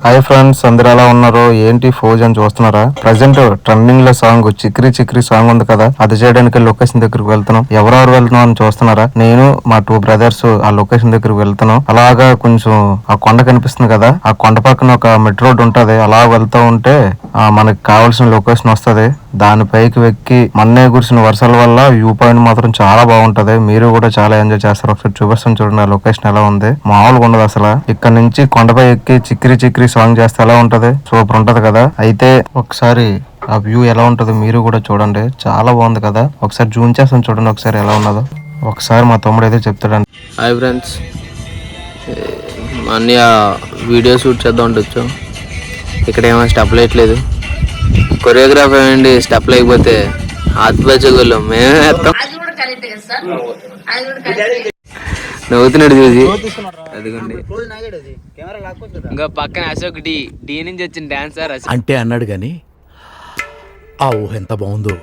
Hi friends, అందరు ఎలా ఉన్నారు? ఏంటి ఫోజ్ అని చూస్తున్నారా? ప్రజెంట్ ట్రెండింగ్ లో సాంగ్ చిక్రీ చిక్రీ సాంగ్ ఉంది కదా, అది చేయడానికి లొకేషన్ దగ్గరికి వెళ్తున్నాం. ఎవరెవరు వెళ్తున్నాం అని చూస్తున్నారా? నేను మా 2 బ్రదర్స్ ఆ లొకేషన్ దగ్గరికి వెళ్తున్నాం. అలాగా కొంచెం ఆ కొండ కనిపిస్తుంది కదా, ఆ కొండ పక్కన ఒక మెట్రో రోడ్ ఉంటది. అలా వెళ్తూ ఉంటే మనకి కావాల్సిన లొకేషన్ వస్తది. దాని పైకి వెక్కి మొన్నే కురిసిన వర్షాల వల్ల వ్యూ పాయింట్ మాత్రం చాలా బాగుంటది. మీరు కూడా చాలా ఎంజాయ్ చేస్తారు. ఒకసారి చూపిస్తాను చూడండి, ఆ లొకేషన్ ఎలా ఉంది. మామూలుగా ఉండదు అసలు. ఇక్కడ నుంచి కొండపై ఎక్కి చిక్రీ చిక్రీ సాంగ్ చేస్తే ఎలా ఉంటది? సూపర్ ఉంటది కదా. అయితే ఒకసారి ఆ వ్యూ ఎలా ఉంటదో మీరు కూడా చూడండి. చాలా బాగుంది కదా. ఒకసారి జూమ్ చేస్తాను చూడండి, ఒకసారి ఎలా ఉన్నదో. ఒకసారి మా తమ్ముడు అయితే చెప్తాడండి. హాయ్ ఫ్రెండ్స్, అన్నయ్య వీడియో షూట్ చేద్దాం ఉండొచ్చు. ఇక్కడ ఏమో స్టెప్ లేట్లేదు. కొరియోగ్రాఫర్ అండి, స్టెప్ లేకపోతే ఆత్మచగులు మేమే వేస్తాం. నవ్వుతున్నాడు చూసి. అదిగోండి, ఇంకా పక్కన అశోక్ డి నుంచి వచ్చిన డాన్సర్ అంటే అన్నాడు గాని ఆ ఊహ ఎంత బాగుందో.